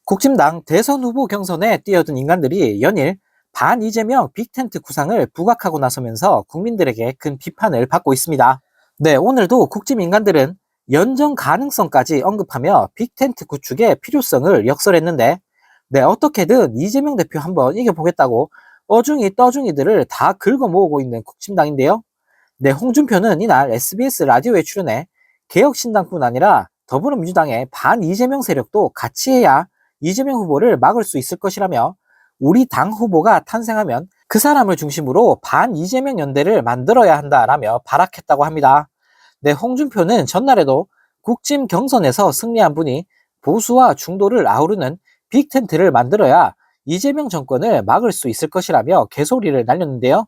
국진당 대선 후보 경선에 뛰어든 인간들이 연일 반 이재명 빅텐트 구상을 부각하고 나서면서 국민들에게 큰 비판을 받고 있습니다. 네, 오늘도 국진 인간들은 연정 가능성까지 언급하며 빅텐트 구축의 필요성을 역설했는데, 네, 어떻게든 이재명 대표 한번 이겨보겠다고 어중이 떠중이들을 다 긁어 모으고 있는 국진당인데요. 네, 홍준표는 이날 SBS 라디오에 출연해 개혁신당뿐 아니라 더불어민주당의 반 이재명 세력도 같이 해야 이재명 후보를 막을 수 있을 것이라며, 우리 당 후보가 탄생하면 그 사람을 중심으로 반 이재명 연대를 만들어야 한다라며 발악했다고 합니다. 네, 홍준표는 전날에도 국짐 경선에서 승리한 분이 보수와 중도를 아우르는 빅텐트를 만들어야 이재명 정권을 막을 수 있을 것이라며 개소리를 날렸는데요.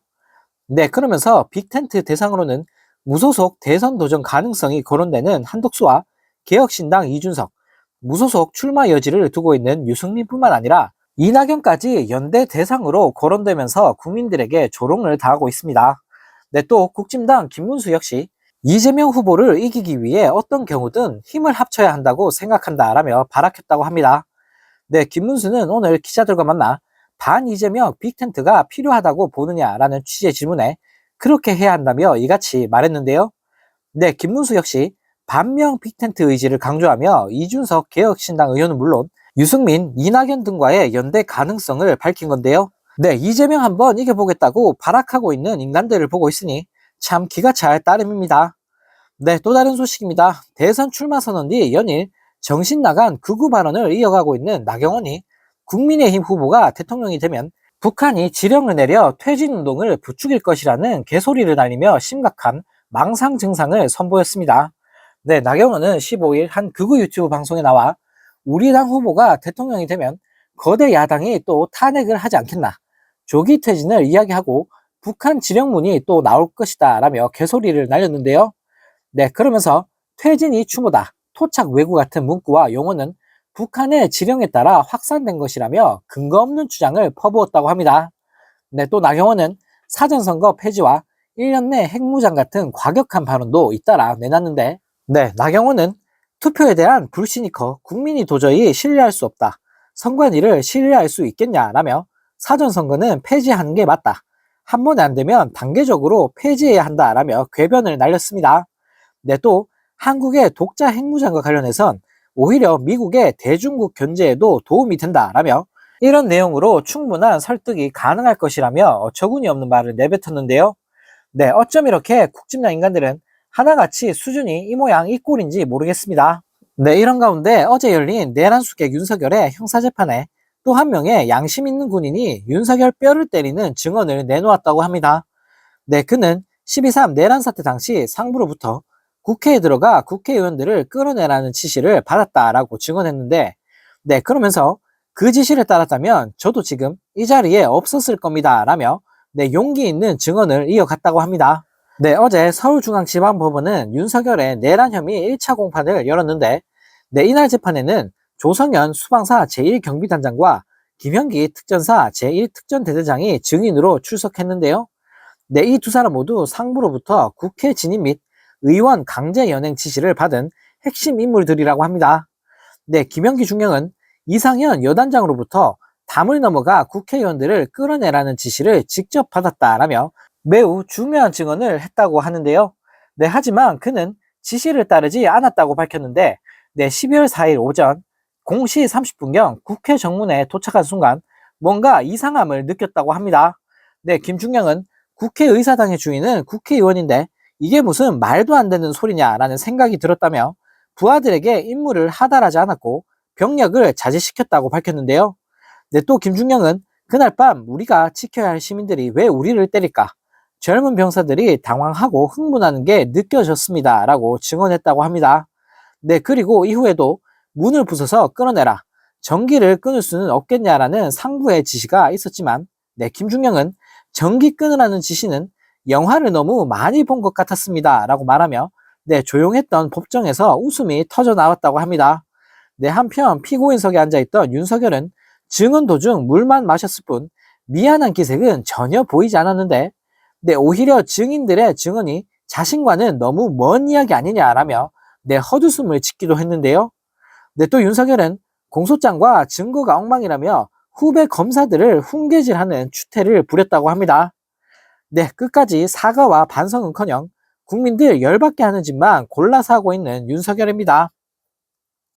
네, 그러면서 빅텐트 대상으로는 무소속 대선 도전 가능성이 거론되는 한덕수와 개혁신당 이준석, 무소속 출마 여지를 두고 있는 유승민뿐만 아니라 이낙연까지 연대 대상으로 거론되면서 국민들에게 조롱을 당하고 있습니다. 네, 또 국진당 김문수 역시 이재명 후보를 이기기 위해 어떤 경우든 힘을 합쳐야 한다고 생각한다라며 발악했다고 합니다. 네, 김문수는 오늘 기자들과 만나 반 이재명 빅텐트가 필요하다고 보느냐라는 취지의 질문에 그렇게 해야 한다며 이같이 말했는데요. 네, 김문수 역시 반명 빅텐트 의지를 강조하며 이준석 개혁신당 의원은 물론 유승민, 이낙연 등과의 연대 가능성을 밝힌 건데요. 네, 이재명 한번 이겨보겠다고 발악하고 있는 인간들을 보고 있으니 참 기가 찰 따름입니다. 네, 또 다른 소식입니다. 대선 출마 선언 뒤 연일 정신 나간 극우 발언을 이어가고 있는 나경원이 국민의힘 후보가 대통령이 되면 북한이 지령을 내려 퇴진운동을 부추길 것이라는 개소리를 날리며 심각한 망상 증상을 선보였습니다. 네, 나경원은 15일 한 극우 유튜브 방송에 나와 우리 당 후보가 대통령이 되면 거대 야당이 또 탄핵을 하지 않겠나, 조기 퇴진을 이야기하고 북한 지령문이 또 나올 것이다 라며 개소리를 날렸는데요. 네, 그러면서 퇴진이 추모다, 토착 왜구 같은 문구와 용어는 북한의 지령에 따라 확산된 것이라며 근거 없는 주장을 퍼부었다고 합니다. 네, 또 나경원은 사전선거 폐지와 1년 내 핵무장 같은 과격한 발언도 잇따라 내놨는데, 네, 나경원은 투표에 대한 불신이 커 국민이 도저히 신뢰할 수 없다, 선관위를 신뢰할 수 있겠냐라며 사전선거는 폐지하는 게 맞다, 한 번에 안 되면 단계적으로 폐지해야 한다라며 궤변을 날렸습니다. 네, 또 한국의 독자 핵무장과 관련해선 오히려 미국의 대중국 견제에도 도움이 된다라며 이런 내용으로 충분한 설득이 가능할 것이라며 어처구니 없는 말을 내뱉었는데요. 네, 어쩜 이렇게 국진당 인간들은 하나같이 수준이 이 모양 이 꼴인지 모르겠습니다. 네, 이런 가운데 어제 열린 내란 수객 윤석열의 형사재판에 또 한 명의 양심 있는 군인이 윤석열 뼈를 때리는 증언을 내놓았다고 합니다. 네, 그는 12.3 내란 사태 당시 상부로부터 국회에 들어가 국회의원들을 끌어내라는 지시를 받았다라고 증언했는데, 네, 그러면서 그 지시를 따랐다면 저도 지금 이 자리에 없었을 겁니다 라며 네, 용기 있는 증언을 이어갔다고 합니다. 네, 어제 서울중앙지방법원은 윤석열의 내란 혐의 1차 공판을 열었는데, 네, 이날 재판에는 조성현 수방사 제1경비단장과 김현기 특전사 제1특전대대장이 증인으로 출석했는데요. 네, 이 두 사람 모두 상부로부터 국회 진입 및 의원 강제 연행 지시를 받은 핵심 인물들이라고 합니다. 네, 김현기 중령은 이상현 여단장으로부터 담을 넘어가 국회의원들을 끌어내라는 지시를 직접 받았다라며 매우 중요한 증언을 했다고 하는데요. 네, 하지만 그는 지시를 따르지 않았다고 밝혔는데, 네, 12월 4일 오전 0시 30분경 국회 정문에 도착한 순간 뭔가 이상함을 느꼈다고 합니다. 네, 김중령은 국회의사당의 주인은 국회의원인데 이게 무슨 말도 안 되는 소리냐라는 생각이 들었다며 부하들에게 임무를 하달하지 않았고 병력을 자제시켰다고 밝혔는데요. 네, 또 김중령은 그날 밤 우리가 지켜야 할 시민들이 왜 우리를 때릴까? 젊은 병사들이 당황하고 흥분하는 게 느껴졌습니다 라고 증언했다고 합니다. 네, 그리고 이후에도 문을 부숴서 끊어내라, 전기를 끊을 수는 없겠냐라는 상부의 지시가 있었지만, 네, 김중령은 전기 끊으라는 지시는 영화를 너무 많이 본 것 같았습니다 라고 말하며 네, 조용했던 법정에서 웃음이 터져 나왔다고 합니다. 네, 한편 피고인석에 앉아있던 윤석열은 증언 도중 물만 마셨을 뿐 미안한 기색은 전혀 보이지 않았는데, 네, 오히려 증인들의 증언이 자신과는 너무 먼 이야기 아니냐라며 네, 헛웃음을 짓기도 했는데요. 네, 또 윤석열은 공소장과 증거가 엉망이라며 후배 검사들을 훈계질하는 추태를 부렸다고 합니다. 네, 끝까지 사과와 반성은커녕 국민들 열받게 하는 짓만 골라서 하고 있는 윤석열입니다.